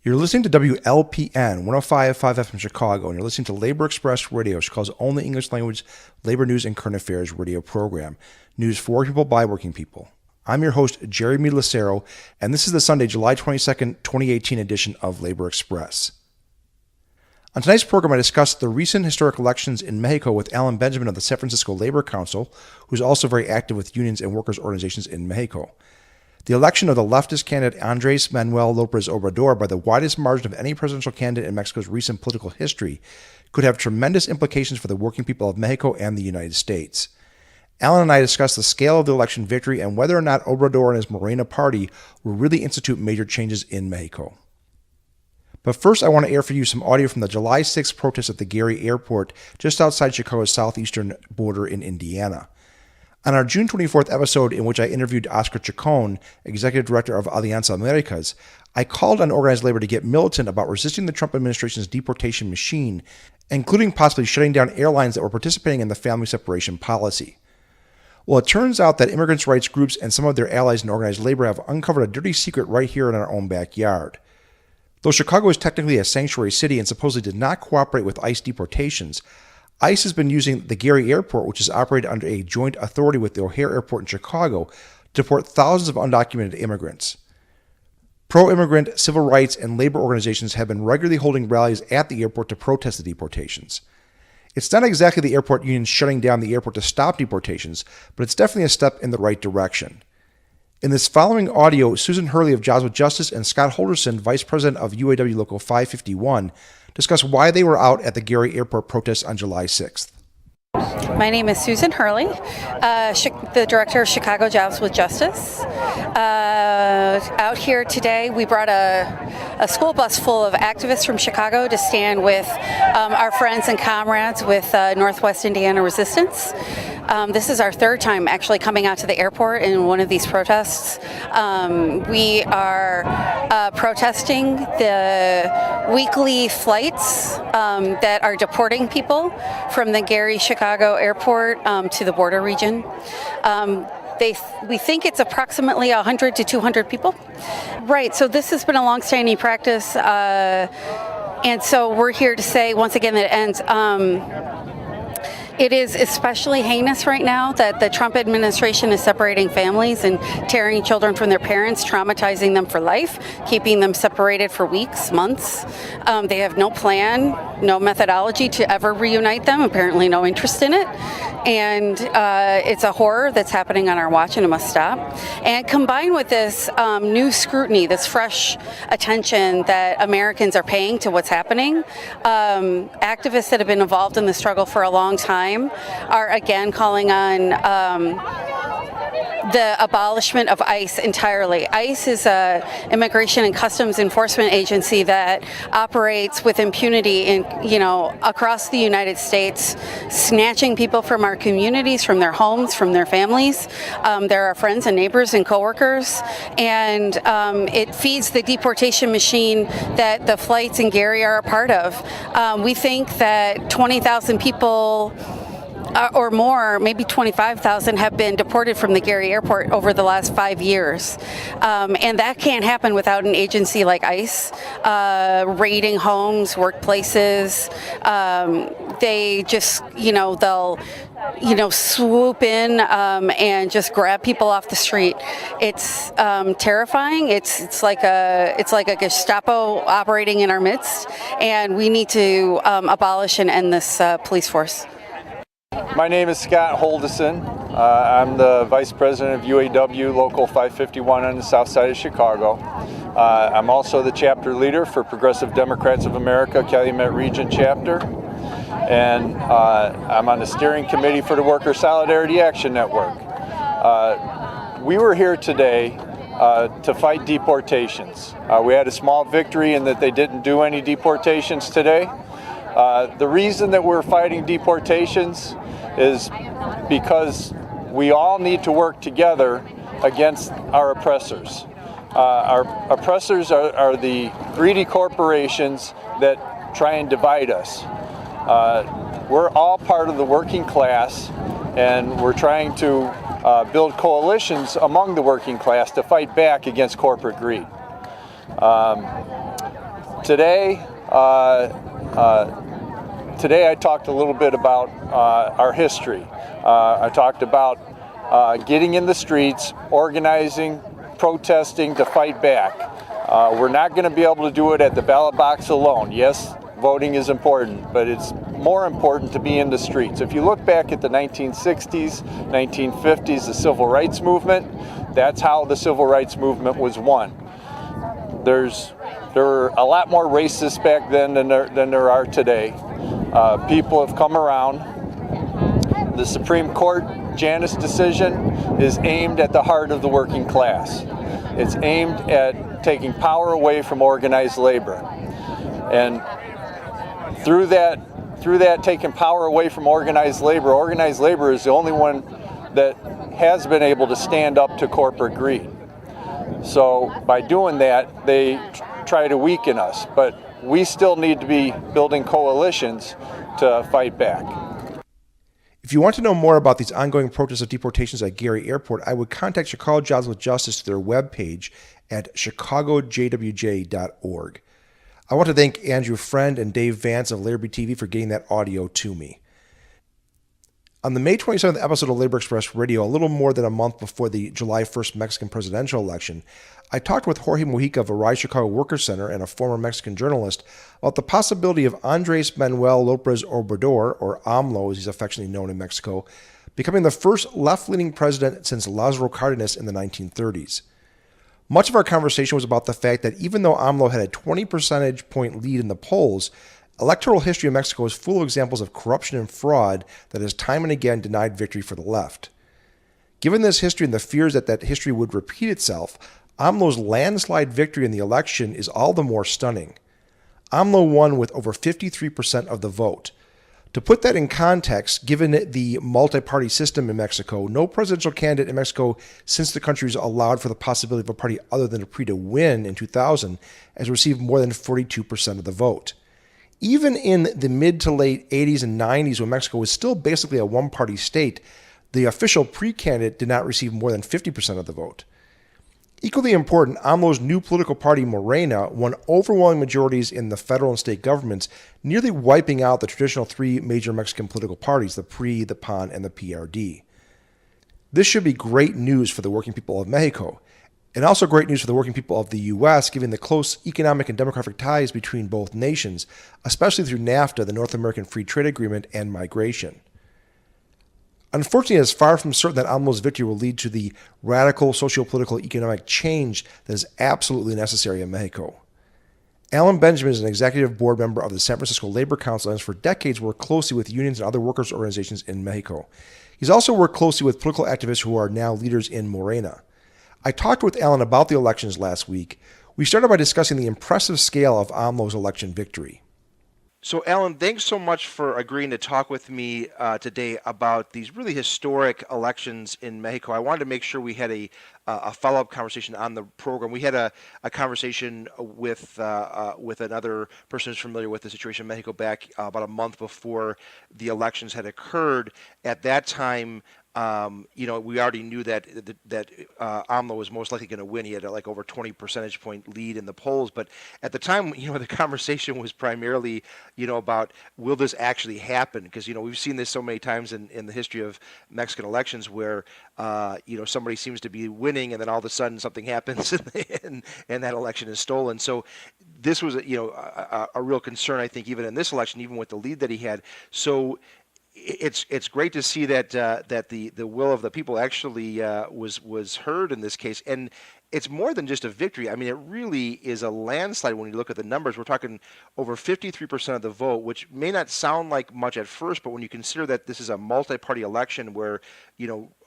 You're listening to WLPN 105.5 FM Chicago, and you're listening to Labor Express Radio, Chicago's only English language labor news and current affairs radio program. News for working people by working people. I'm your host, Jeremy Lucero, and this is the Sunday, July 22nd, 2018 edition of Labor Express. On tonight's program, I discuss the recent historic elections in Mexico with Alan Benjamin of the San Francisco Labor Council, who's also very active with unions and workers' organizations in Mexico. The election of the leftist candidate Andrés Manuel López Obrador by the widest margin of any presidential candidate in Mexico's recent political history could have tremendous implications for the working people of Mexico and the United States. Alan and I discussed the scale of the election victory and whether or not Obrador and his MORENA Party will really institute major changes in Mexico. But first, I want to air for you some audio from the July 6th protest at the Gary Airport just outside Chicago's southeastern border in Indiana. On our June 24th episode, in which I interviewed Oscar Chacón, Executive Director of Alianza Americas, I called on organized labor to get militant about resisting the Trump administration's deportation machine, including possibly shutting down airlines that were participating in the family separation policy. Well, it turns out that immigrants' rights groups and some of their allies in organized labor have uncovered a dirty secret right here in our own backyard. Though Chicago is technically a sanctuary city and supposedly did not cooperate with ICE deportations, ICE has been using the Gary Airport, which is operated under a joint authority with the O'Hare Airport in Chicago, to deport thousands of undocumented immigrants. Pro-immigrant civil rights and labor organizations have been regularly holding rallies at the airport to protest the deportations. It's not exactly the airport union shutting down the airport to stop deportations, but it's definitely a step in the right direction. In this following audio, Susan Hurley of Jobs with Justice and Scott Houldieson, Vice President of UAW Local 551, discuss why they were out at the Gary Airport protest on July 6th. My name is Susan Hurley, the Director of Chicago Jobs with Justice. Out here today, we brought a school bus full of activists from Chicago to stand with our friends and comrades with Northwest Indiana Resistance. This is our third time actually coming out to the airport in one of these protests. We are protesting the weekly flights that are deporting people from the Gary, Chicago airport to the border region. We think it's approximately 100 to 200 people. Right, so this has been a long-standing practice, and so we're here to say once again that it ends. It is especially heinous right now that the Trump administration is separating families and tearing children from their parents, traumatizing them for life, keeping them separated for weeks, months. They have no plan, no methodology to ever reunite them, apparently no interest in it. And it's a horror that's happening on our watch, and it must stop. And combined with this new scrutiny, this fresh attention that Americans are paying to what's happening, activists that have been involved in the struggle for a long time are again calling on the abolishment of ICE entirely. ICE is an immigration and customs enforcement agency that operates with impunity across the United States, snatching people from our communities, from their homes, from their families. They're our friends and neighbors and coworkers, and it feeds the deportation machine that the flights in Gary are a part of. We think that 20,000 people or more, maybe 25,000, have been deported from the Gary Airport over the last 5 years. And that can't happen without an agency like ICE raiding homes, workplaces. They just, they'll swoop in and just grab people off the street. It's terrifying. It's like a Gestapo operating in our midst, and we need to abolish and end this police force. My name is Scott Houldieson. I'm the Vice President of UAW Local 551 on the south side of Chicago. I'm also the chapter leader for Progressive Democrats of America, Calumet Region Chapter. And I'm on the steering committee for the Worker Solidarity Action Network. We were here today to fight deportations. We had a small victory in that they didn't do any deportations today. The reason that we're fighting deportations is because we all need to work together against our oppressors. Our oppressors are the greedy corporations that try and divide us. We're all part of the working class, and we're trying to build coalitions among the working class to fight back against corporate greed. Today, today I talked a little bit about our history. I talked about getting in the streets, organizing, protesting to fight back. We're not going to be able to do it at the ballot box alone. Yes, voting is important, but it's more important to be in the streets. If you look back at the 1960s, 1950s, the civil rights movement, that's how the civil rights movement was won. There were a lot more racists back then than there are today. People have come around. The Supreme Court Janus decision is aimed at the heart of the working class. It's aimed at taking power away from organized labor. And through that taking power away from organized labor is the only one that has been able to stand up to corporate greed. So by doing that, they try to weaken us, but we still need to be building coalitions to fight back. If you want to know more about these ongoing protests of deportations at Gary Airport, I would contact Chicago Jobs with Justice through their webpage at chicagojwj.org. I want to thank Andrew Friend and Dave Vance of Liberty TV for getting that audio to me. On the May 27th episode of Labor Express Radio, a little more than a month before the July 1st Mexican presidential election, I talked with Jorge Mojica of Arise Chicago Workers Center and a former Mexican journalist about the possibility of Andrés Manuel López Obrador, or AMLO as he's affectionately known in Mexico, becoming the first left-leaning president since Lázaro Cárdenas in the 1930s. Much of our conversation was about the fact that even though AMLO had a 20 percentage point lead in the polls, electoral history in Mexico is full of examples of corruption and fraud that has time and again denied victory for the left. Given this history and the fears that that history would repeat itself, AMLO's landslide victory in the election is all the more stunning. AMLO won with over 53% of the vote. To put that in context, given the multi-party system in Mexico, no presidential candidate in Mexico since the country was allowed for the possibility of a party other than a PRI to win in 2000 has received more than 42% of the vote. Even in the mid to late 80s and 90s, when Mexico was still basically a one-party state, the official PRI candidate did not receive more than 50% of the vote. Equally important, AMLO's new political party, MORENA, won overwhelming majorities in the federal and state governments, nearly wiping out the traditional three major Mexican political parties, the PRI, the PAN, and the PRD. This should be great news for the working people of Mexico, and also great news for the working people of the U.S., given the close economic and demographic ties between both nations, especially through NAFTA, the North American Free Trade Agreement, and migration. Unfortunately, it is far from certain that AMLO's victory will lead to the radical socio-political economic change that is absolutely necessary in Mexico. Alan Benjamin is an executive board member of the San Francisco Labor Council and has for decades worked closely with unions and other workers' organizations in Mexico. He's also worked closely with political activists who are now leaders in Morena. I talked with Alan about the elections last week. We started by discussing the impressive scale of AMLO's election victory. So, Alan, thanks so much for agreeing to talk with me today about these really historic elections in Mexico. I wanted to make sure we had a follow-up conversation on the program. We had a conversation with another person who's familiar with the situation in Mexico back about a month before the elections had occurred. At that time, we already knew that AMLO was most likely going to win. He had like over 20 percentage point lead in the polls. But at the time, the conversation was primarily, about will this actually happen? Because, we've seen this so many times in the history of Mexican elections where, somebody seems to be winning and then all of a sudden something happens and that election is stolen. So this was, a real concern, I think, even in this election, even with the lead that he had. So it's great to see that the will of the people actually was heard in this case, and it's more than just a victory. I mean, it really is a landslide when you look at the numbers. We're talking over 53% of the vote, which may not sound like much at first, but when you consider that this is a multi-party election where,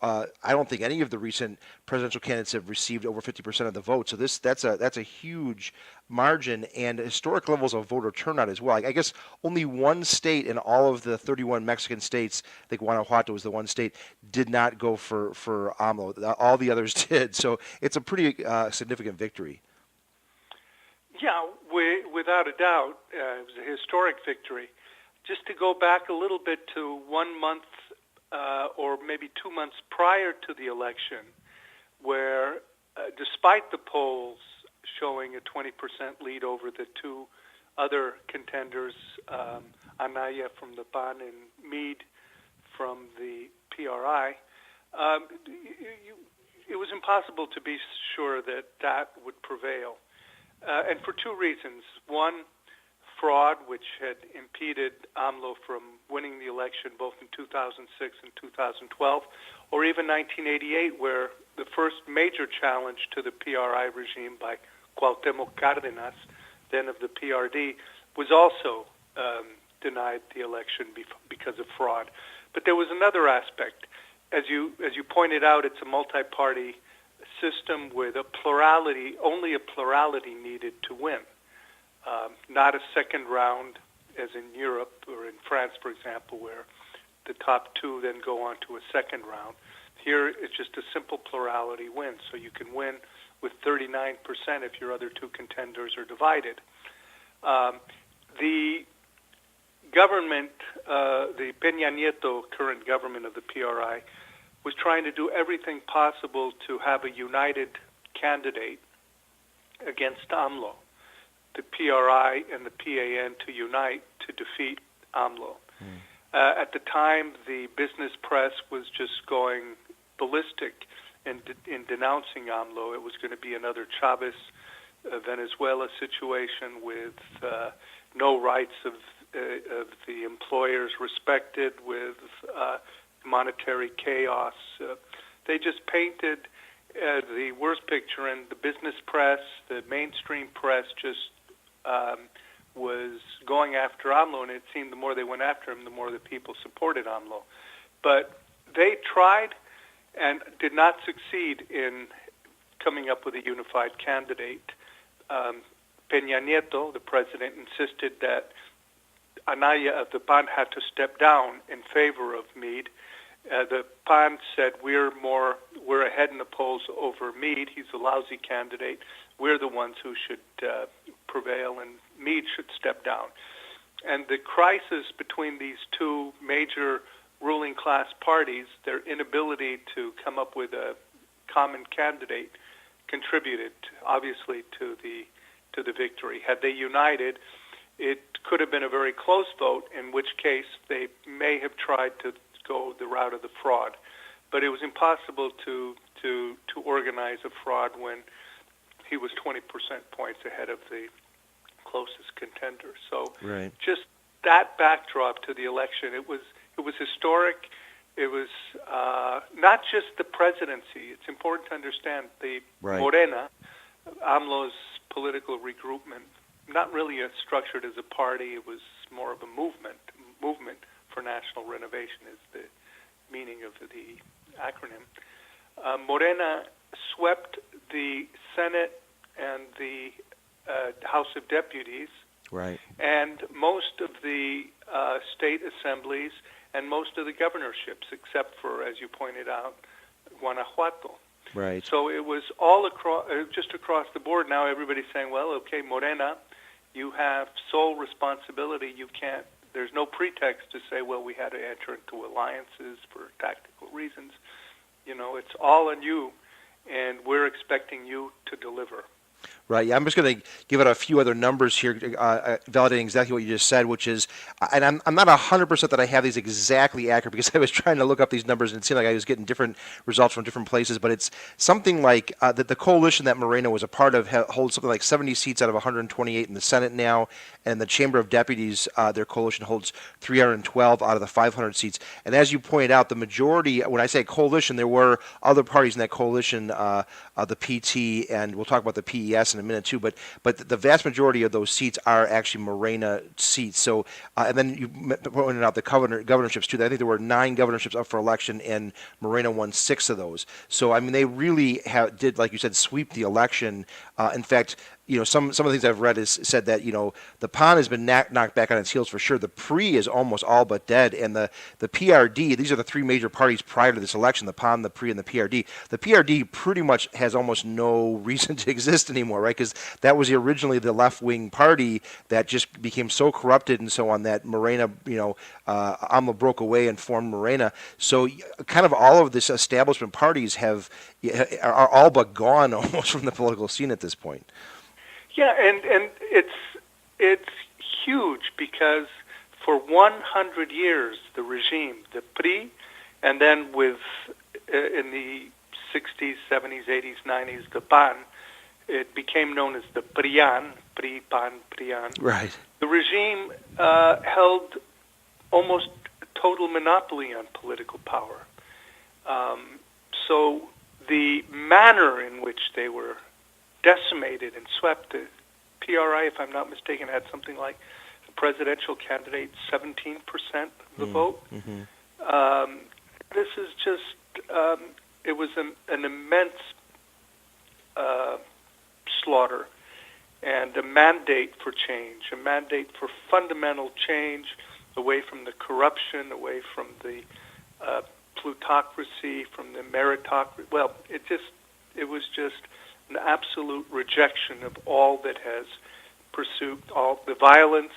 I don't think any of the recent presidential candidates have received over 50% of the vote. So that's a huge margin and historic levels of voter turnout as well. I guess only one state in all of the 31 Mexican states, I think Guanajuato was the one state, did not go for AMLO. All the others did. So it's a pretty significant victory. Yeah, without a doubt, it was a historic victory. Just to go back a little bit to 1 month or maybe 2 months prior to the election, where despite the polls, showing a 20% lead over the two other contenders, Anaya from the PAN and Meade from the PRI. It was impossible to be sure that that would prevail, and for two reasons. One, fraud, which had impeded AMLO from winning the election both in 2006 and 2012, or even 1988, where the first major challenge to the PRI regime by Cuauhtémoc Cárdenas, then of the PRD, was also denied the election because of fraud. But there was another aspect. As you pointed out, it's a multi-party system with a plurality, only a plurality needed to win. Not a second round, as in Europe or in France, for example, where the top two then go on to a second round. Here, it's just a simple plurality win, so you can win with 39% if your other two contenders are divided. The government, the Peña Nieto current government of the PRI, was trying to do everything possible to have a united candidate against AMLO. The PRI and the PAN to unite to defeat AMLO. At the time, the business press was just going ballistic in denouncing AMLO. It was going to be another Chavez Venezuela situation with no rights of the employers respected, with monetary chaos. They just painted the worst picture, and the business press, the mainstream press, just was going after AMLO, and it seemed the more they went after him, the more the people supported AMLO. But they tried and did not succeed in coming up with a unified candidate. Peña Nieto, the president, insisted that Anaya of the PAN had to step down in favor of Meade. The PAN said, we're ahead in the polls over Meade. He's a lousy candidate. We're the ones who should prevail, and Meade should step down. And the crisis between these two major ruling class parties, their inability to come up with a common candidate, contributed obviously to the victory. Had they united, it could have been a very close vote, in which case they may have tried to go the route of the fraud. But it was impossible to organize a fraud when he was 20% points ahead of the closest contender. So just that backdrop to the election, it was historic. It was not just the presidency. It's important to understand the Morena, AMLO's political regroupment, not really structured as a party. It was more of a movement for national renovation is the meaning of the acronym. Morena swept the Senate and the House of Deputies, and most of the state assemblies and most of the governorships, except for, as you pointed out, Guanajuato. So it was all across, just across the board. Now everybody's saying, well, okay, Morena, you have sole responsibility. You can't. There's no pretext to say, well, we had to enter into alliances for tactical reasons. You know, it's all on you, and we're expecting you to deliver. Right. Yeah, I'm just going to give it a few other numbers here, validating exactly what you just said, which is, and I'm not 100% that I have these exactly accurate, because I was trying to look up these numbers and it seemed like I was getting different results from different places, but it's something like that the coalition that Morena was a part of holds something like 70 seats out of 128 in the Senate now, and the Chamber of Deputies, their coalition holds 312 out of the 500 seats. And as you pointed out, the majority, when I say coalition, there were other parties in that coalition, the PT, and we'll talk about the PES in a minute too, but the vast majority of those seats are actually Morena seats. So, and then you pointed out the governorships too. I think there were 9 governorships up for election, and Morena won 6 of those. So, I mean, they really did, like you said, sweep the election. In fact, some of the things I've read is said that the PON has been knocked back on its heels for sure. The PRI is almost all but dead, and the PRD. These are the three major parties prior to this election: the PON, the PRI, and the PRD. The PRD pretty much has almost no reason to exist anymore, right? Because that was originally the left-wing party that just became so corrupted and so on that Morena, AMLO broke away and formed Morena. So kind of all of this establishment parties are all but gone almost from the political scene at this point. Yeah, and it's huge because for 100 years the regime, the PRI, and then in the 60s, 70s, 80s, 90s, the PAN, it became known as the PRIAN, PRI, PAN, PRIAN. Right. The regime held almost total monopoly on political power. So the manner in which they were decimated and swept, the PRI, if I'm not mistaken, had something like the presidential candidate 17% of the vote. Mm-hmm. This is just, it was an immense slaughter and a mandate for change, a mandate for fundamental change away from the corruption, away from the plutocracy, from the meritocracy. Well, it was just an absolute rejection of all that has pursued, all the violence,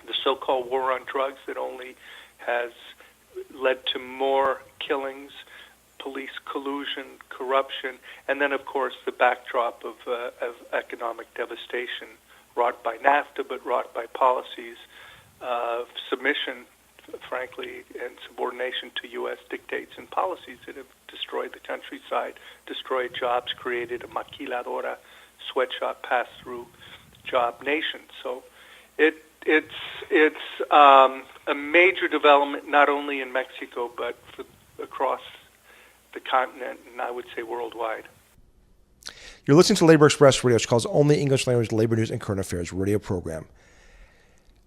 the so-called war on drugs that only has led to more killings, police collusion, corruption, and then, of course, the backdrop of economic devastation wrought by NAFTA, but wrought by policies of submission, frankly, and subordination to U.S. dictates and policies that have destroyed the countryside, destroyed jobs, created a maquiladora, sweatshop, pass-through job nation. So it's a major development not only in Mexico but across the continent, and I would say worldwide. You're listening to Labor Express Radio, which calls only English language labor news and current affairs radio program.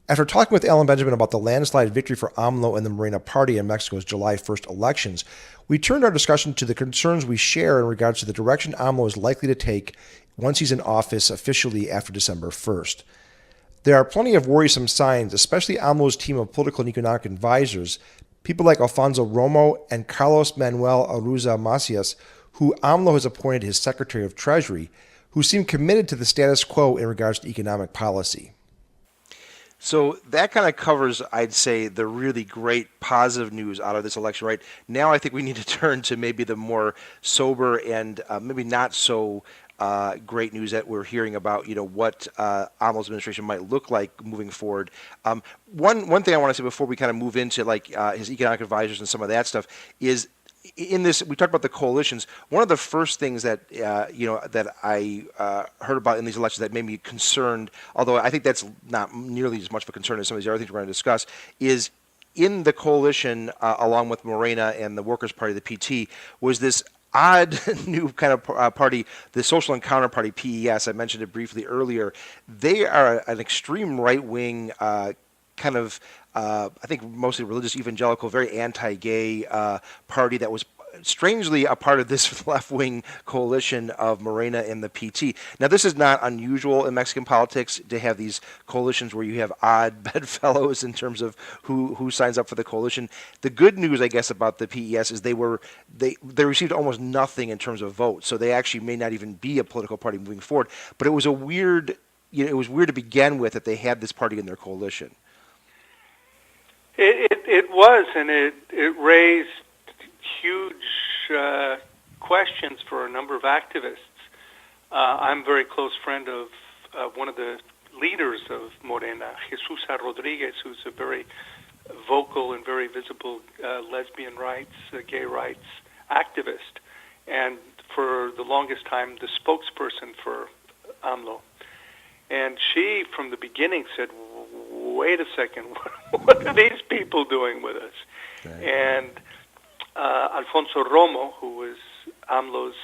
After talking with Alan Benjamin about the landslide victory for AMLO and the MORENA Party in Mexico's July 1st elections, we turned our discussion to the concerns we share in regards to the direction AMLO is likely to take once he's in office officially after December 1st. There are plenty of worrisome signs, especially AMLO's team of political and economic advisors, people like Alfonso Romo and Carlos Manuel Aruza Macias, who AMLO has appointed his Secretary of Treasury, who seem committed to the status quo in regards to economic policy. So that kind of covers, I'd say, the really great positive news out of this election, right? Now I think we need to turn to maybe the more sober and maybe not so great news that we're hearing about, what AMLO's administration might look like moving forward. One thing I want to say before we kind of move into his economic advisors and some of that stuff is, in this, we talked about the coalitions. One of the first things that that I heard about in these elections that made me concerned, although I think that's not nearly as much of a concern as some of these other things we're going to discuss, is in the coalition along with Morena and the Workers' Party, the PT, was this odd new kind of party, the Social Encounter Party, PES. I mentioned it briefly earlier. They are an extreme right-wing kind of, I think mostly religious evangelical, very anti-gay party that was strangely a part of this left-wing coalition of Morena and the PT. Now, this is not unusual in Mexican politics to have these coalitions where you have odd bedfellows in terms of who signs up for the coalition. The good news, I guess, about the PES is they received almost nothing in terms of votes, so they actually may not even be a political party moving forward. But it was a weird, it was weird to begin with that they had this party in their coalition. It was, and it raised huge questions for a number of activists. I'm a very close friend of one of the leaders of Morena, Susan Rodriguez, who's a very vocal and very visible lesbian rights, gay rights activist, and for the longest time the spokesperson for AMLO. And she, from the beginning, said, wait a second, what are these people doing with us? Right. And Alfonso Romo, who was AMLO's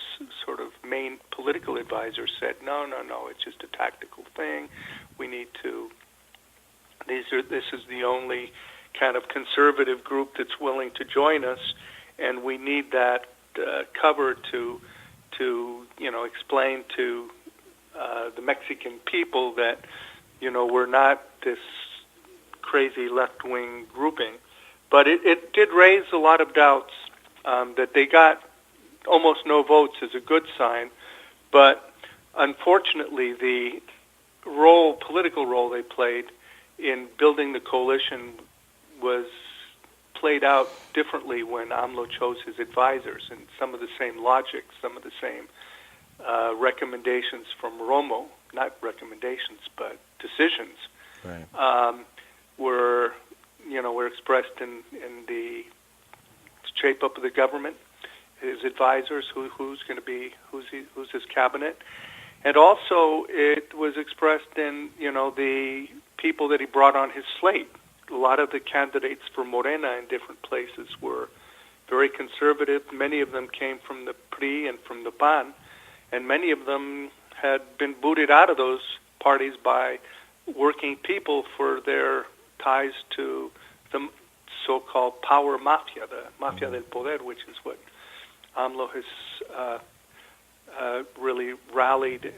sort of main political advisor, said, no, it's just a tactical thing. We need to, this is the only kind of conservative group that's willing to join us, and we need that cover to explain to the Mexican people that, we're not this crazy left-wing grouping. But it did raise a lot of doubts. That they got almost no votes is a good sign, but unfortunately the political role they played in building the coalition was played out differently when AMLO chose his advisors, and some of the same logic, some of the same recommendations from Romo, not recommendations, but decisions, right. were expressed in the shape up of the government, his advisors, who's his cabinet, and also it was expressed in the people that he brought on his slate. A lot of the candidates for Morena in different places were very conservative. Many of them came from the PRI and from the PAN, and many of them had been booted out of those parties by working people for their ties to the so-called power mafia, the mafia del poder, which is what AMLO has really rallied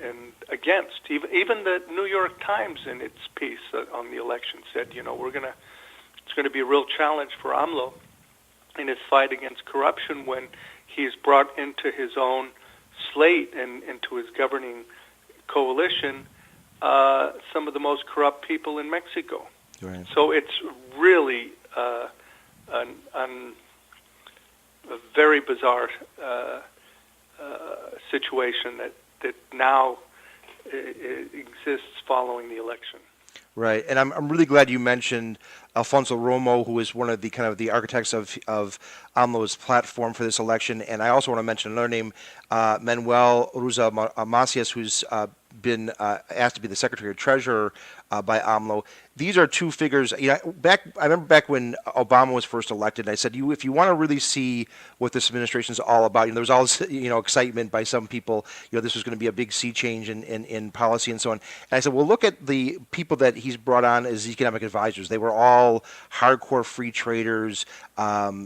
against. Even the New York Times, in its piece on the election, said, it's going to be a real challenge for AMLO in his fight against corruption when he's brought into his own slate and into his governing coalition some of the most corrupt people in Mexico. Right. So it's really a very bizarre situation that now exists following the election. Right, and I'm really glad you mentioned Alfonso Romo, who is one of the architects of AMLO's platform for this election, and I also want to mention another name, Manuel Ruza Macias, who's been asked to be the Secretary of Treasurer by AMLO. These are two figures. I remember back when Obama was first elected, I said, if you want to really see what this administration is all about, there was all this, excitement by some people, this was going to be a big sea change in policy and so on. And I said, well, look at the people that he's brought on as economic advisors. They were all hardcore free traders, very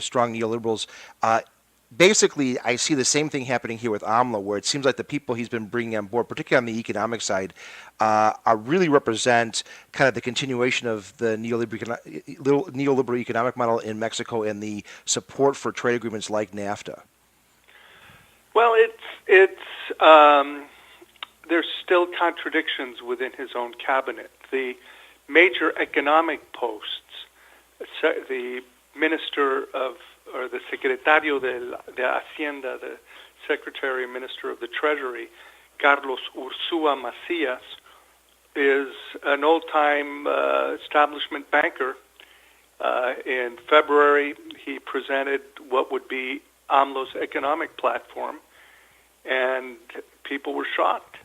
strong neoliberals. Basically, I see the same thing happening here with AMLO, where it seems like the people he's been bringing on board, particularly on the economic side, really represent kind of the continuation of the neoliberal economic model in Mexico and the support for trade agreements like NAFTA. Well, there's still contradictions within his own cabinet. The major economic posts, the Minister of or the Secretario de Hacienda, the Secretary and Minister of the Treasury, Carlos Ursúa Macías, is an old-time establishment banker. In February, he presented what would be AMLO's economic platform, and people were shocked.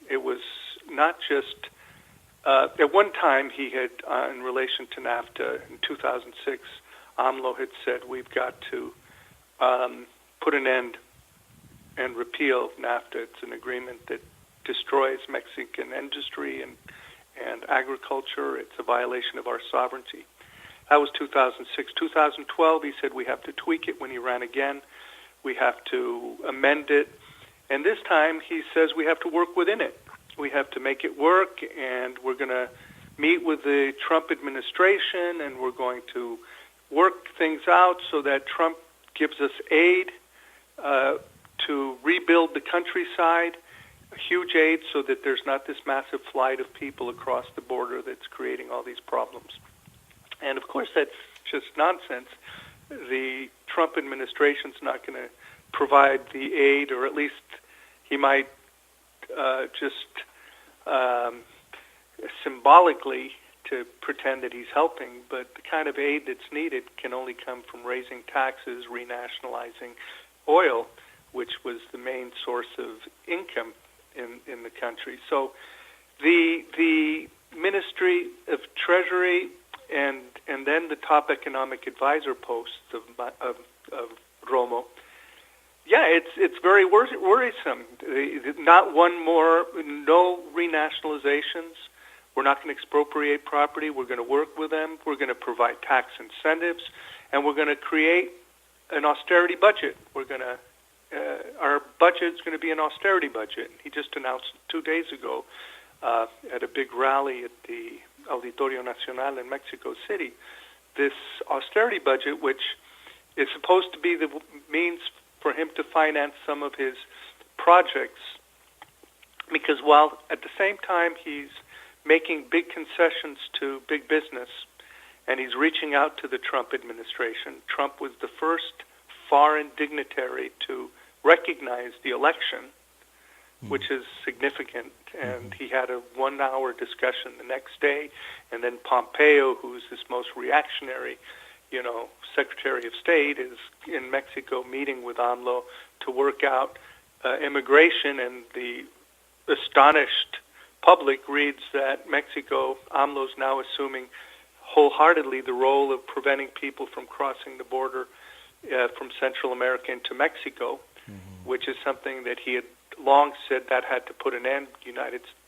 It was not just... at one time, he had, in relation to NAFTA in 2006, AMLO had said we've got to put an end and repeal NAFTA. It's an agreement that destroys Mexican industry and agriculture. It's a violation of our sovereignty. That was 2006. 2012, he said we have to tweak it when he ran again. We have to amend it. And this time he says we have to work within it. We have to make it work, and we're going to meet with the Trump administration, and we're going to work things out so that Trump gives us aid to rebuild the countryside, a huge aid so that there's not this massive flight of people across the border that's creating all these problems. And of course that's just nonsense. The Trump administration's not going to provide the aid, or at least he might just symbolically to pretend that he's helping, but the kind of aid that's needed can only come from raising taxes, renationalizing oil, which was the main source of income in the country. So the Ministry of Treasury and then the top economic advisor posts of Romo, it's very worrisome. Not one more, no renationalizations. We're not going to expropriate property. We're going to work with them. We're going to provide tax incentives, and we're going to create an austerity budget. We're going to our budget is going to be an austerity budget. He just announced 2 days ago at a big rally at the Auditorio Nacional in Mexico City, this austerity budget, which is supposed to be the means for him to finance some of his projects, because while at the same time he's making big concessions to big business and he's reaching out to the Trump administration. Trump was the first foreign dignitary to recognize the election, which is significant, and he had a 1-hour discussion the next day, and then Pompeo, who's this most reactionary, Secretary of State, is in Mexico meeting with AMLO to work out immigration, and the astonished public reads that AMLO's now assuming wholeheartedly the role of preventing people from crossing the border from Central America into Mexico, which is something that he had long said that had to put an end.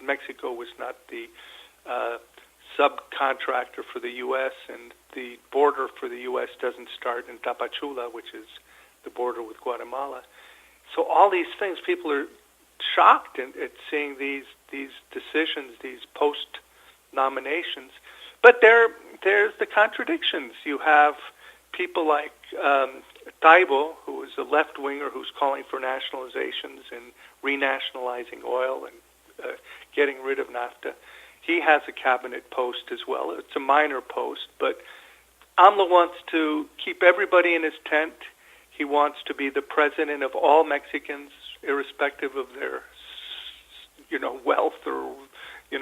Mexico was not the subcontractor for the U.S., and the border for the U.S. doesn't start in Tapachula, which is the border with Guatemala. So all these things, people are shocked at seeing these decisions, these post-nominations. But there's the contradictions. You have people like Taibo, who is a left-winger who's calling for nationalizations and renationalizing oil and getting rid of NAFTA. He has a cabinet post as well. It's a minor post, but AMLO wants to keep everybody in his tent. He wants to be the president of all Mexicans, irrespective of their, wealth or,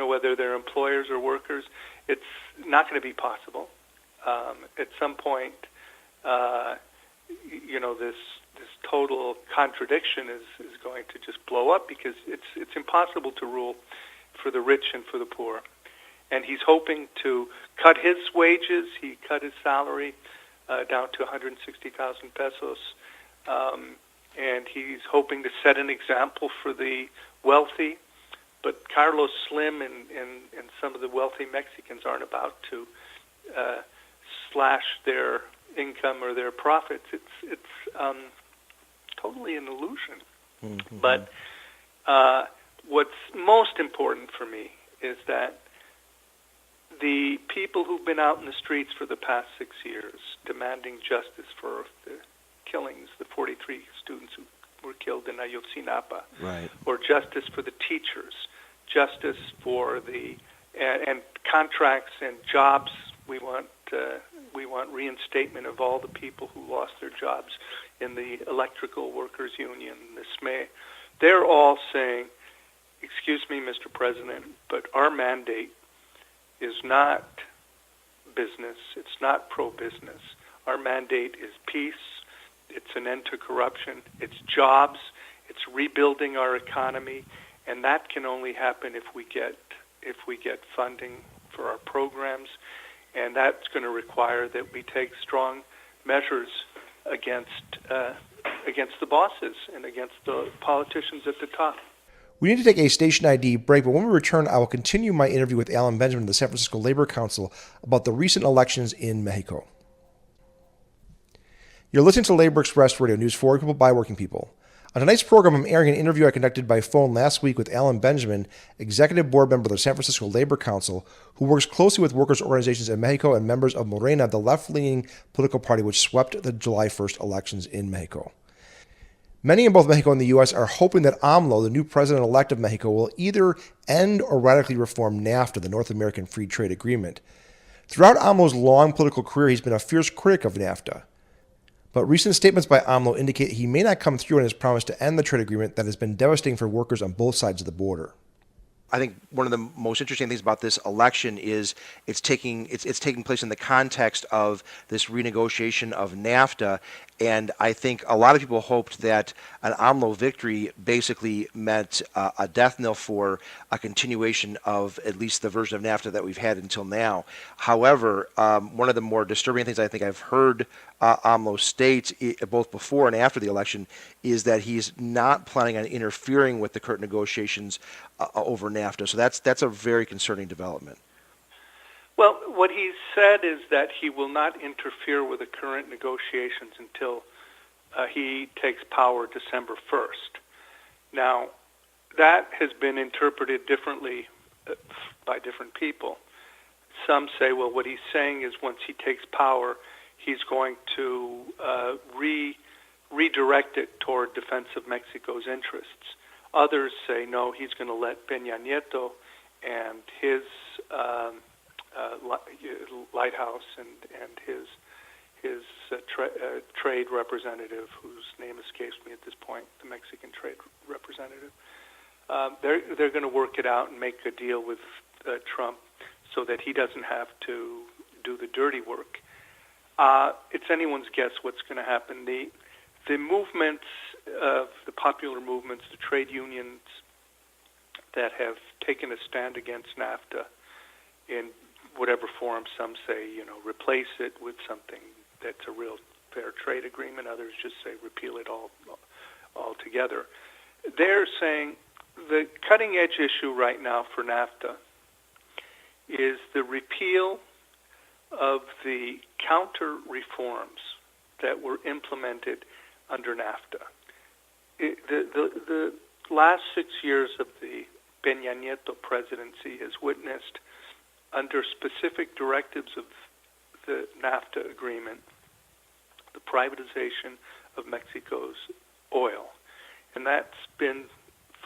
whether they're employers or workers. It's not going to be possible. At some point, this total contradiction is going to just blow up, because it's impossible to rule for the rich and for the poor. And he's hoping to cut his wages. He cut his salary down to 160,000 pesos. And he's hoping to set an example for the wealthy. But Carlos Slim and some of the wealthy Mexicans aren't about to slash their income or their profits. It's totally an illusion. Mm-hmm. But what's most important for me is that the people who've been out in the streets for the past 6 years demanding justice for the killings, the 43 students who were killed in Ayotzinapa, right, or justice for the teachers, justice for the and contracts and jobs. We want reinstatement of all the people who lost their jobs in the Electrical Workers Union, the SME. They're all saying, excuse me, Mr. President, but our mandate is not business. It's not pro-business. Our mandate is peace. It's an end to corruption. It's jobs. It's rebuilding our economy, and that can only happen if we get funding for our programs, and that's going to require that we take strong measures against the bosses and against the politicians at the top. We need to take a station ID break, but when we return, I will continue my interview with Alan Benjamin of the San Francisco Labor Council about the recent elections in Mexico. You're listening to Labor Express Radio, news for working people by working people. On tonight's program, I'm airing an interview I conducted by phone last week with Alan Benjamin, executive board member of the San Francisco Labor Council, who works closely with workers' organizations in Mexico and members of Morena, the left-leaning political party which swept the July 1st elections in Mexico. Many in both Mexico and the U.S. are hoping that AMLO, the new president-elect of Mexico, will either end or radically reform NAFTA, the North American Free Trade Agreement. Throughout AMLO's long political career, he's been a fierce critic of NAFTA. But recent statements by AMLO indicate he may not come through on his promise to end the trade agreement that has been devastating for workers on both sides of the border. I think one of the most interesting things about this election is it's taking place in the context of this renegotiation of NAFTA, and I think a lot of people hoped that an AMLO victory basically meant a death knell for a continuation of at least the version of NAFTA that we've had until now. However, one of the more disturbing things I think I've heard AMLO state both before and after the election is that he's not planning on interfering with the current negotiations over NAFTA. So that's a very concerning development. Well, what he's said is that he will not interfere with the current negotiations until he takes power December 1st. Now, that has been interpreted differently by different people. Some say, well, what he's saying is once he takes power, he's going to redirect it toward defense of Mexico's interests. Others say, no, he's going to let Peña Nieto and his lighthouse and his trade representative, whose name escapes me at this point, the Mexican trade representative, they're going to work it out and make a deal with Trump so that he doesn't have to do the dirty work. It's anyone's guess what's going to happen. The movements, the popular movements, the trade unions that have taken a stand against NAFTA in whatever form, some say, replace it with something that's a real fair trade agreement. Others just say repeal it altogether. They're saying the cutting-edge issue right now for NAFTA is the repeal of the counter reforms that were implemented under NAFTA. The last 6 years of the Peña Nieto presidency has witnessed, under specific directives of the NAFTA agreement, the privatization of Mexico's oil. And that's been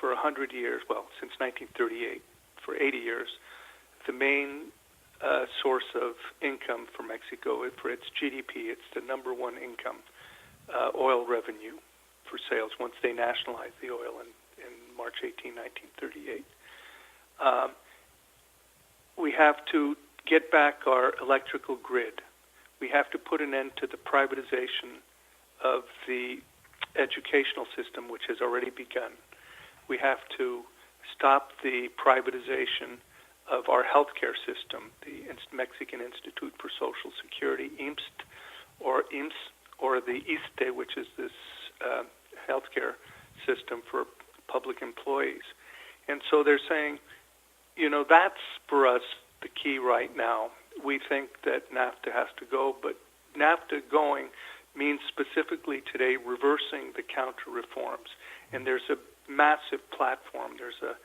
for 100 years, well, since 1938, for 80 years, the main source of income for Mexico. For its GDP, it's the number one income, oil revenue for sales once they nationalized the oil in March 18, 1938. We have to get back our electrical grid. We have to put an end to the privatization of the educational system, which has already begun. We have to stop the privatization of our healthcare system, the Mexican Institute for Social Security, IMSS, or the ISSSTE, which is this healthcare system for public employees. And so they're saying, that's for us the key right now. We think that NAFTA has to go, but NAFTA going means specifically today reversing the counter reforms. And there's a massive platform, there's a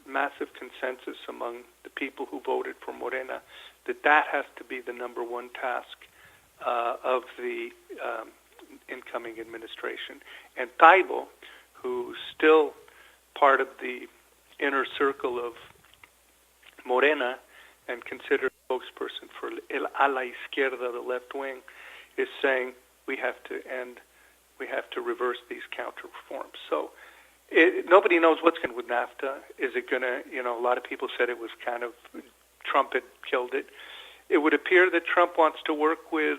massive consensus among the people who voted for Morena that has to be the number one task of the incoming administration. And Taibo, who's still part of the inner circle of Morena and considered a spokesperson for el ala izquierda, the left wing, is saying we have to reverse these counter reforms. So nobody knows what's going to with NAFTA. Is it going to, a lot of people said it was kind of, Trump had killed it. It would appear that Trump wants to work with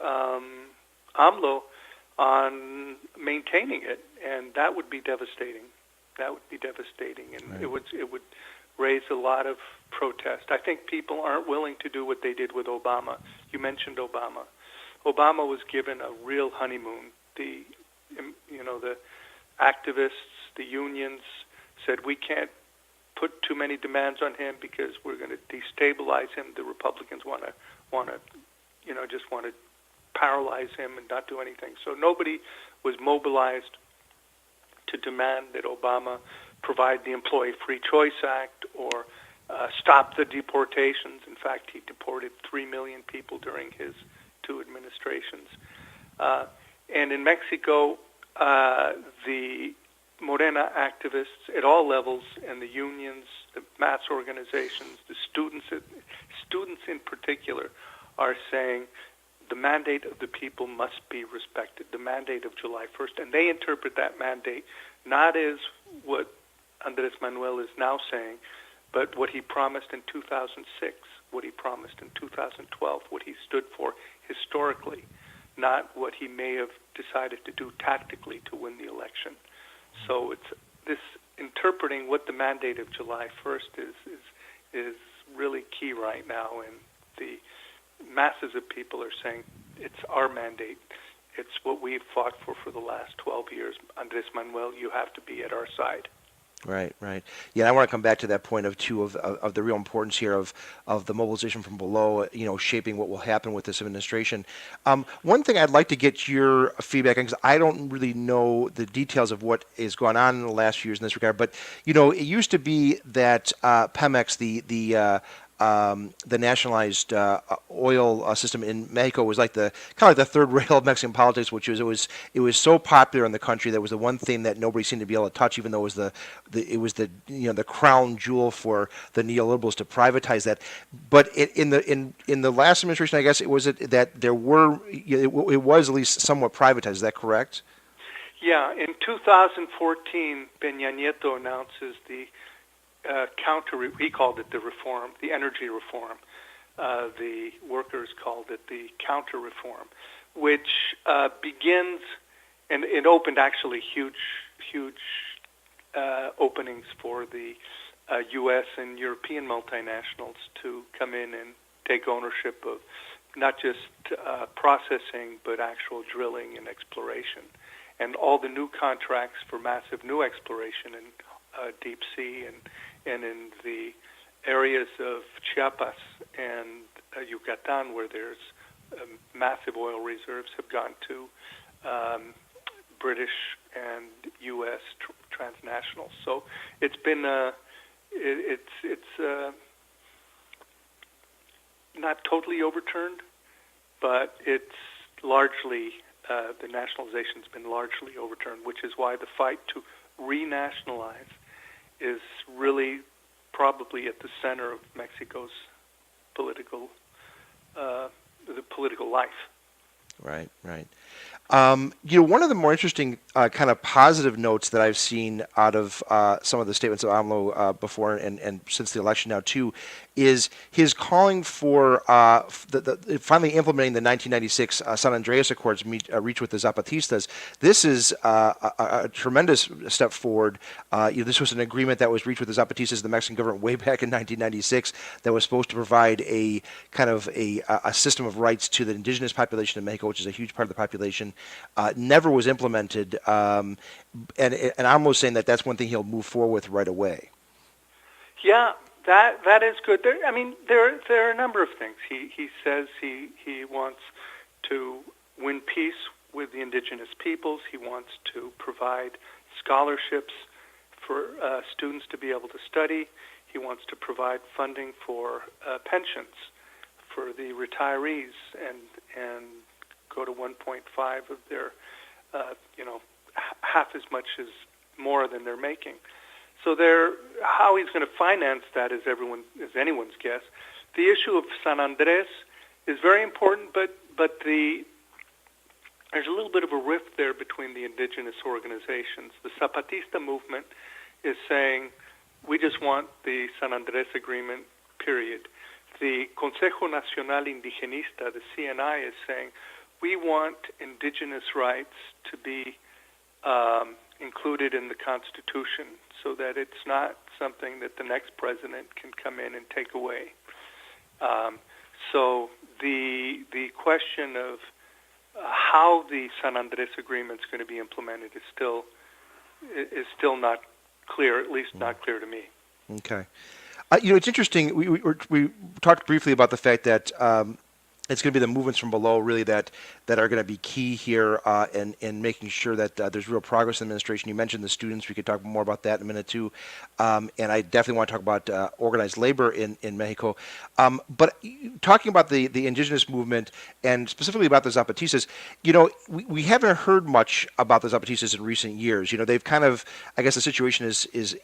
AMLO on maintaining it, and that would be devastating. That would be devastating, and right. It would raise a lot of protest. I think people aren't willing to do what they did with Obama. You mentioned Obama. Obama was given a real honeymoon. The activists, the unions said we can't put too many demands on him because we're going to destabilize him. The Republicans want to paralyze him and not do anything. So nobody was mobilized to demand that Obama provide the Employee Free Choice Act or stop the deportations. In fact, he deported 3 million people during his 2 administrations. And in Mexico, the Morena activists at all levels and the unions, the mass organizations, the students in particular, are saying the mandate of the people must be respected, the mandate of July 1st. And they interpret that mandate not as what Andrés Manuel is now saying, but what he promised in 2006, what he promised in 2012, what he stood for historically, not what he may have decided to do tactically to win the election. So it's this interpreting what the mandate of July 1st is really key right now, and the masses of people are saying it's our mandate. It's what we've fought for the last 12 years. Andrés Manuel, you have to be at our side. Right, right. Yeah, I want to come back to that point of the real importance here of the mobilization from below, shaping what will happen with this administration. One thing I'd like to get your feedback on, because I don't really know the details of what has gone on in the last few years in this regard, but it used to be that Pemex, the nationalized oil system in Mexico, was like the kind of like the third rail of Mexican politics, which was it was so popular in the country that was the one thing that nobody seemed to be able to touch, even though it was the crown jewel for the neoliberals to privatize that. But in the last administration, I guess it was at least somewhat privatized. Is that correct? Yeah, in 2014, Peña Nieto announces the he called it the reform, the energy reform. The workers called it the counter reform, which begins, and it opened actually huge openings for the U.S. and European multinationals to come in and take ownership of not just processing, but actual drilling and exploration. And all the new contracts for massive new exploration in deep sea and in the areas of Chiapas and Yucatan, where there's massive oil reserves, have gone to British and U.S. transnationals. So it's been it's not totally overturned, but it's largely the nationalization's been largely overturned, which is why the fight to renationalize is really probably at the center of Mexico's political life. Right, right. One of the more interesting kind of positive notes that I've seen out of some of the statements of AMLO before and since the election now too, is his calling for finally implementing the 1996 San Andreas Accords reached with the Zapatistas. This is a tremendous step forward. This was an agreement that was reached with the Zapatistas and the Mexican government way back in 1996 that was supposed to provide a kind of a system of rights to the indigenous population of Mexico, which is a huge part of the population. Never was implemented, and I'm almost saying that that's one thing he'll move forward with right away. Yeah, that is good. There are a number of things. He says he wants to win peace with the indigenous peoples. He wants to provide scholarships for students to be able to study. He wants to provide funding for pensions for the retirees and go to 1.5 of their, half as much as more than they're making. So how he's going to finance that is anyone's guess. The issue of San Andrés is very important, but there's a little bit of a rift there between the indigenous organizations. The Zapatista movement is saying, we just want the San Andrés agreement, period. The Consejo Nacional Indigenista, the CNI, is saying, we want indigenous rights to be included in the Constitution so that it's not something that the next president can come in and take away. So the question of how the San Andrés agreement is going to be implemented is still not clear, at least not clear to me. Okay. It's interesting. We talked briefly about the fact that it's going to be the movements from below, really, that are going to be key here in making sure that there's real progress in the administration. You mentioned the students. We could talk more about that in a minute, too. And I definitely want to talk about organized labor in Mexico. But talking about the indigenous movement and specifically about the Zapatistas, we haven't heard much about the Zapatistas in recent years. They've kind of, I guess the situation is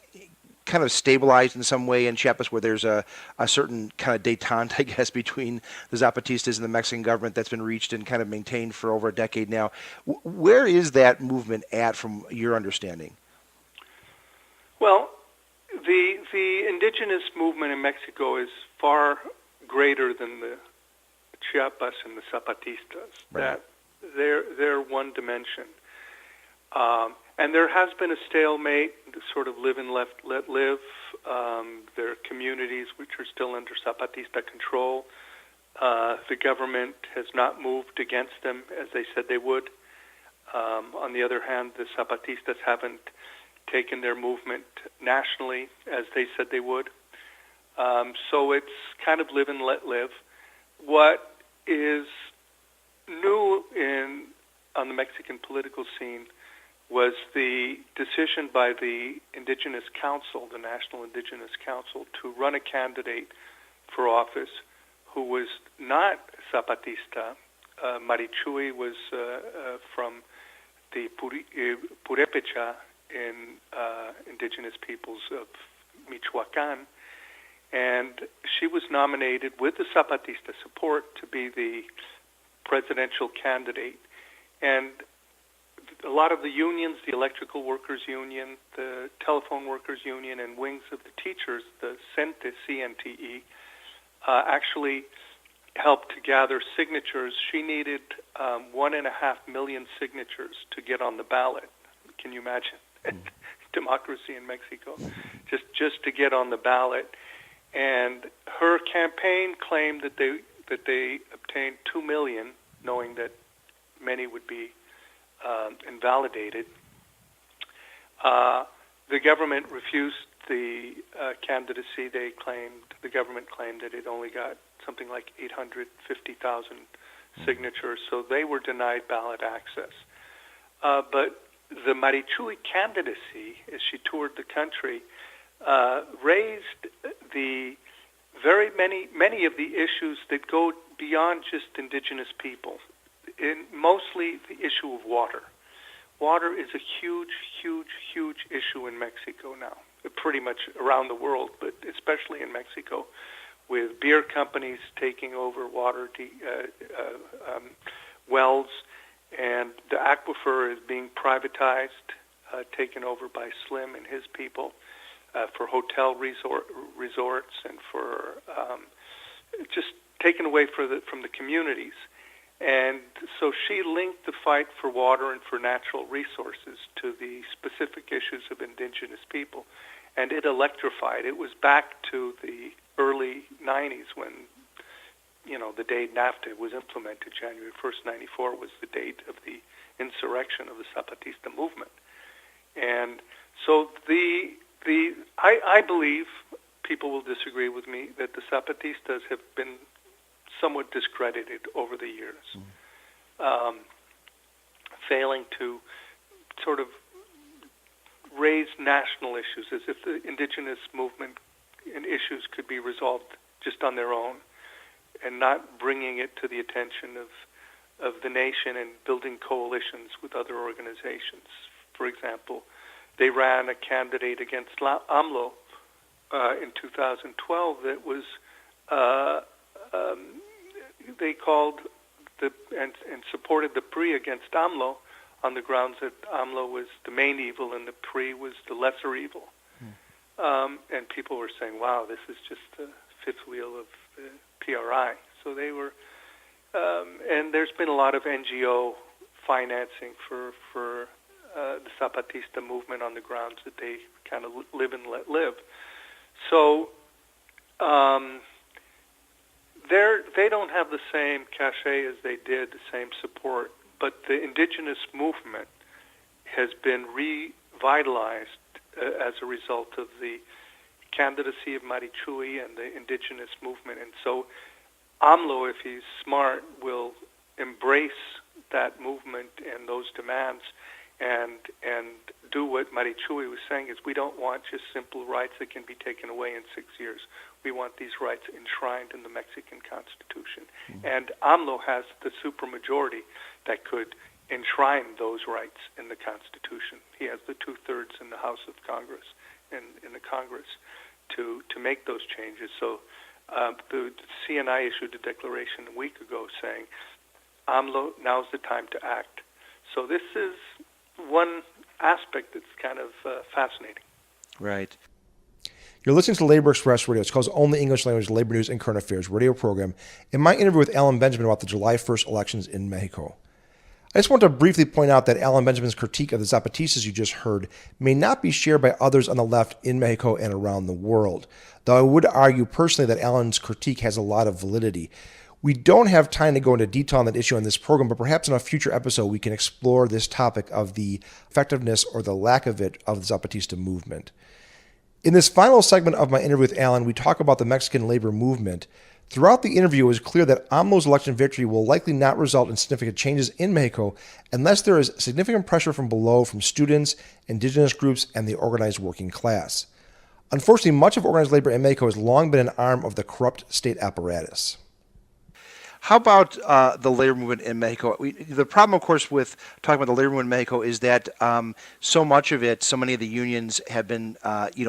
kind of stabilized in some way in Chiapas, where there's a certain kind of détente, I guess, between the Zapatistas and the Mexican government that's been reached and kind of maintained for over a decade now. Where is that movement at, from your understanding? Well, the indigenous movement in Mexico is far greater than the Chiapas and the Zapatistas. Right. That they're one dimension. And there has been a stalemate, sort of live and let live. There are communities which are still under Zapatista control. The government has not moved against them as they said they would. On the other hand, the Zapatistas haven't taken their movement nationally, as they said they would. So it's kind of live and let live. What is new on the Mexican political scene was the decision by the Indigenous Council, the National Indigenous Council, to run a candidate for office who was not Zapatista. Marichui was from the Purépecha indigenous peoples of Michoacán, and she was nominated with the Zapatista support to be the presidential candidate. And a lot of the unions, the electrical workers union, the telephone workers union, and wings of the teachers, the CNTE, actually helped to gather signatures. She needed 1.5 million signatures to get on the ballot. Can you imagine? Democracy in Mexico, just to get on the ballot. And her campaign claimed that they obtained 2 million, knowing that many would be invalidated. The government refused the candidacy. The government claimed that it only got something like 850,000 signatures, so they were denied ballot access. But the Marichui candidacy, as she toured the country, raised the many of the issues that go beyond just indigenous people. Mostly the issue of water. Water is a huge, huge, huge issue in Mexico now, pretty much around the world, but especially in Mexico, with beer companies taking over water wells, and the aquifer is being privatized, taken over by Slim and his people for hotel resorts and for just taken away from the communities. And so she linked the fight for water and for natural resources to the specific issues of indigenous people, and it electrified. It was back to the early 90s when, the date NAFTA was implemented. January 1st, 94 was the date of the insurrection of the Zapatista movement. And so I believe, people will disagree with me, that the Zapatistas have been somewhat discredited over the years, failing to sort of raise national issues as if the indigenous movement and issues could be resolved just on their own, and not bringing it to the attention of the nation and building coalitions with other organizations. For example, they ran a candidate against AMLO in 2012 that was they called and supported the PRI against AMLO on the grounds that AMLO was the main evil and the PRI was the lesser evil. And people were saying, wow, this is just the fifth wheel of the PRI. So they were, and there's been a lot of NGO financing for the Zapatista movement on the grounds that they kind of live and let live. So they don't have the same cachet as they did, the same support, but the indigenous movement has been revitalized as a result of the candidacy of Marichui and the indigenous movement. And so AMLO, if he's smart, will embrace that movement and those demands and do what Marichui was saying, is we don't want just simple rights that can be taken away in 6 years. We want these rights enshrined in the Mexican Constitution. And AMLO has the supermajority that could enshrine those rights in the Constitution. He has the 2/3 in the House of Congress and in the Congress to make those changes. So the CNI issued a declaration a week ago saying, AMLO, now's the time to act. So this is one aspect that's kind of fascinating. Right. You're listening to Labor Express Radio. It's called Only English Language Labor News and Current Affairs radio program. In my interview with Alan Benjamin about the July 1st elections in Mexico, I just want to briefly point out that Alan Benjamin's critique of the Zapatistas you just heard may not be shared by others on the left in Mexico and around the world, though I would argue personally that Alan's critique has a lot of validity. We don't have time to go into detail on that issue on this program, but perhaps in a future episode we can explore this topic of the effectiveness or the lack of it of the Zapatista movement. In this final segment of my interview with Alan, we talk about the Mexican labor movement. Throughout the interview, it was clear that AMLO's election victory will likely not result in significant changes in Mexico unless there is significant pressure from below from students, indigenous groups, and the organized working class. Unfortunately, much of organized labor in Mexico has long been an arm of the corrupt state apparatus. How about the labor movement in Mexico? The problem, of course, with talking about the labor movement in Mexico is that so much of it, so many of the unions have been,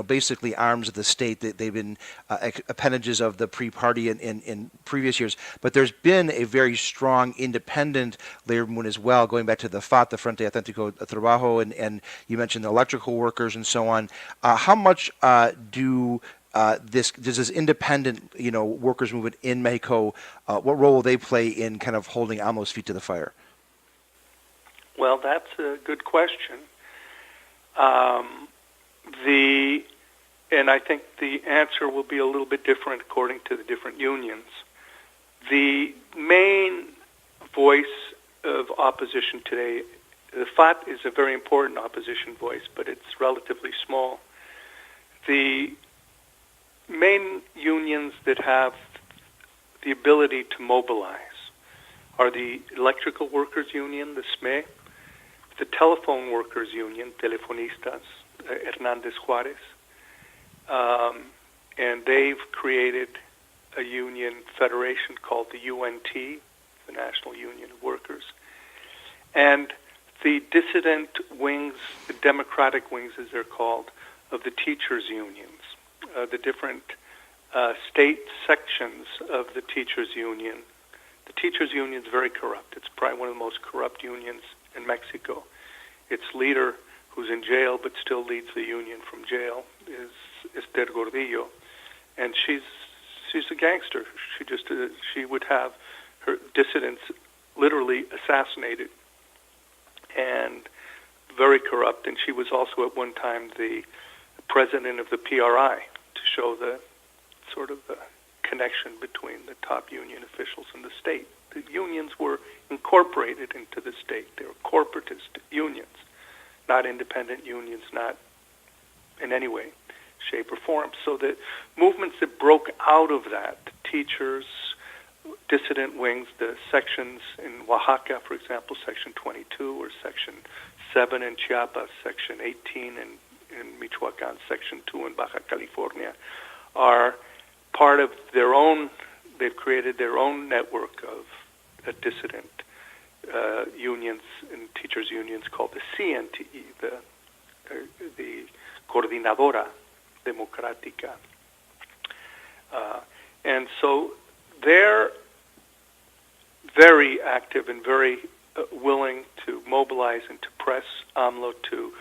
basically arms of the state. They've been appendages of the pre-party in previous years. But there's been a very strong independent labor movement as well, going back to the FAT, the Frente Auténtico de Trabajo, and you mentioned the electrical workers and so on. How much does this independent, workers movement in Mexico, what role will they play in kind of holding AMLO's feet to the fire? Well, that's a good question. And I think the answer will be a little bit different according to the different unions. The main voice of opposition today, the FAT is a very important opposition voice, but it's relatively small. The main unions that have the ability to mobilize are the Electrical Workers Union, the SME, the Telephone Workers Union, Telefonistas, Hernandez Juarez, and they've created a union federation called the UNT, the National Union of Workers, and the dissident wings, the democratic wings as they're called, of the teachers' unions. The different state sections of the teachers' union. The teachers' union is very corrupt. It's probably one of the most corrupt unions in Mexico. Its leader, who's in jail but still leads the union from jail, is Esther Gordillo, and she's a gangster. She would have her dissidents literally assassinated, and very corrupt. And she was also at one time the president of the PRI, to show the sort of the connection between the top union officials and the state. The unions were incorporated into the state. They were corporatist unions, not independent unions, not in any way, shape, or form. So the movements that broke out of that, the teachers, dissident wings, the sections in Oaxaca, for example, Section 22, or Section 7 in Chiapas, Section 18 in Michoacán, Section 2 in Baja California, are part of their own, they've created their own network of dissident unions and teachers' unions called the CNTE, the Coordinadora Democrática. And so they're very active and very willing to mobilize and to press AMLO to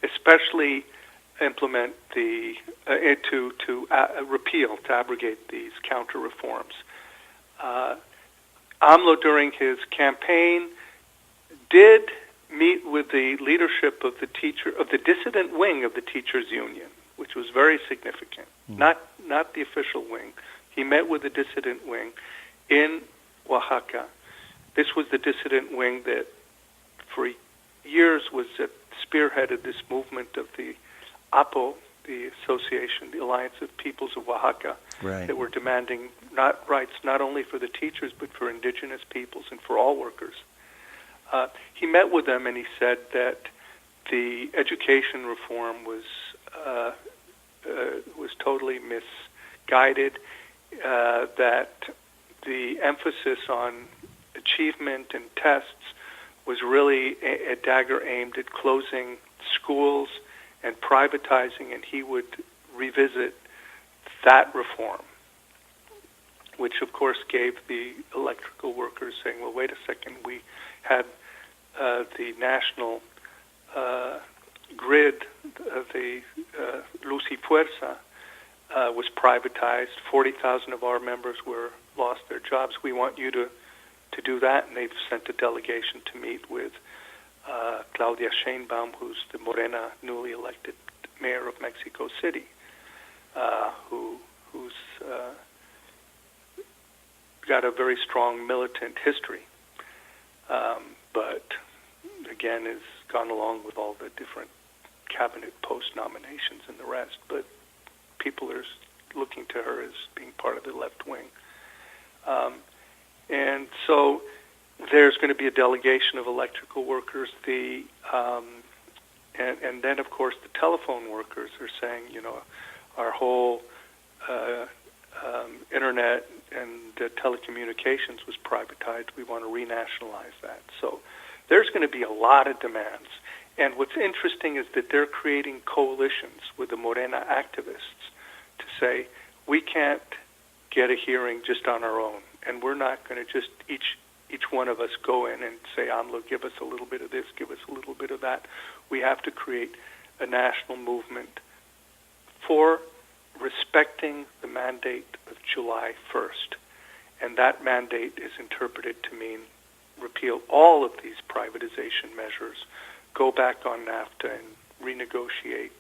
especially implement the to repeal, to abrogate these counter reforms. AMLO during his campaign did meet with the leadership of the dissident wing of the teachers' union, which was very significant. Not the official wing. He met with the dissident wing in Oaxaca. This was the dissident wing that for years was spearheaded this movement of the APO, the association, the Alliance of Peoples of Oaxaca, right, that were demanding rights not only for the teachers but for indigenous peoples and for all workers. He met with them and he said that the education reform was totally misguided, that the emphasis on achievement and tests was really a dagger aimed at closing schools and privatizing, and he would revisit that reform, which of course gave the electrical workers saying, well, wait a second, we had the national grid, the Luz y Fuerza, was privatized. 40,000 of our members lost their jobs. We want you to do that, and they've sent a delegation to meet with Claudia Sheinbaum, who's the Morena newly elected mayor of Mexico City, who's got a very strong militant history, but again has gone along with all the different cabinet post nominations and the rest. But people are looking to her as being part of the left wing. And so there's going to be a delegation of electrical workers. And then, of course, the telephone workers are saying, our whole internet and telecommunications was privatized. We want to renationalize that. So there's going to be a lot of demands. And what's interesting is that they're creating coalitions with the Morena activists to say, we can't get a hearing just on our own, and we're not going to just each one of us go in and say, AMLO, give us a little bit of this, give us a little bit of that. We have to create a national movement for respecting the mandate of July 1st. And that mandate is interpreted to mean repeal all of these privatization measures, go back on NAFTA and renegotiate.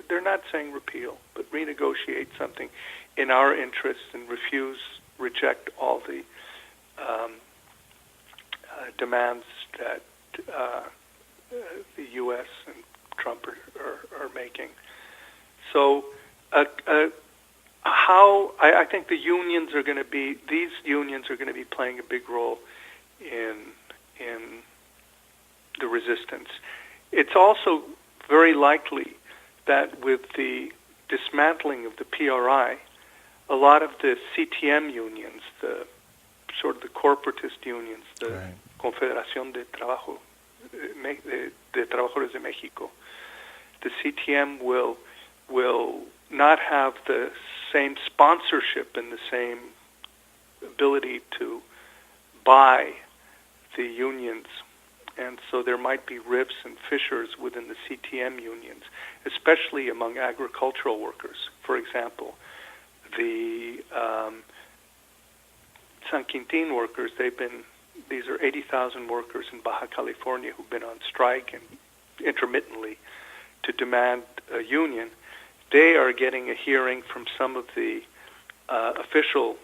They're not saying repeal, but renegotiate something in our interests and reject all the demands that the U.S. and Trump are making. So I think these unions are going to be playing a big role in the resistance. It's also very likely that with the dismantling of the PRI, a lot of the CTM unions, the sort of the corporatist unions, the right. Confederación de Trabajadores de México, the CTM will not have the same sponsorship and the same ability to buy the unions. And so there might be rifts and fissures within the CTM unions, especially among agricultural workers. For example, the San Quintin workers, these are 80,000 workers in Baja California who've been on strike and intermittently to demand a union. They are getting a hearing from some of the official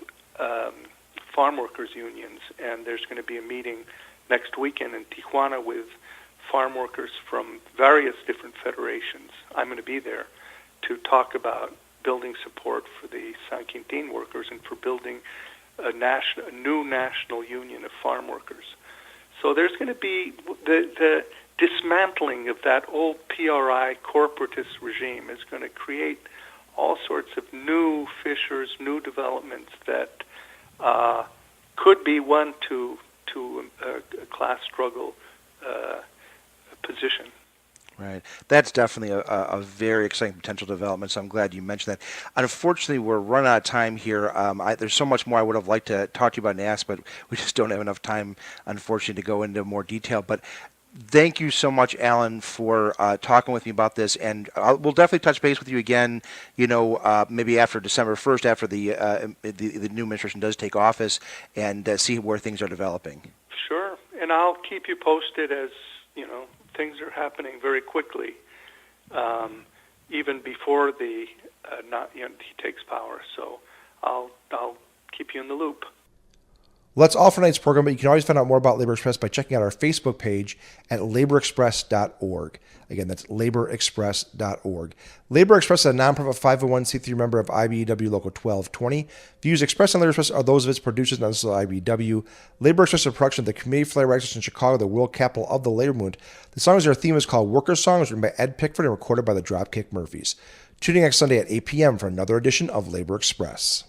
farm workers unions, and there's going to be a meeting next weekend in Tijuana with farm workers from various different federations. I'm going to be there to talk about building support for the San Quintin workers and for building a new national union of farm workers. So there's going to be the dismantling of that old PRI corporatist regime is going to create all sorts of new fissures, new developments that could be one to a class struggle position. Right. That's definitely a very exciting potential development, so I'm glad you mentioned that. Unfortunately, we're running out of time here. There's so much more I would have liked to talk to you about and ask, but we just don't have enough time, unfortunately, to go into more detail. But thank you so much, Alan, for talking with me about this, and we'll definitely touch base with you again, maybe after December 1st, after the new administration does take office, and see where things are developing. Sure, and I'll keep you posted as, things are happening very quickly, even before he takes power. So I'll keep you in the loop. Well, that's all for tonight's program, but you can always find out more about Labor Express by checking out our Facebook page at laborexpress.org. Again, that's laborexpress.org. Labor Express is a nonprofit 501c3 member of IBEW Local 1220. Views expressed on Labor Express are those of its producers, not those of IBEW. Labor Express is a production of the Committee for Labor Access in Chicago, the world capital of the labor movement. The songs our theme is called Workers' Songs, written by Ed Pickford and recorded by the Dropkick Murphys. Tune in next Sunday at 8 p.m. for another edition of Labor Express.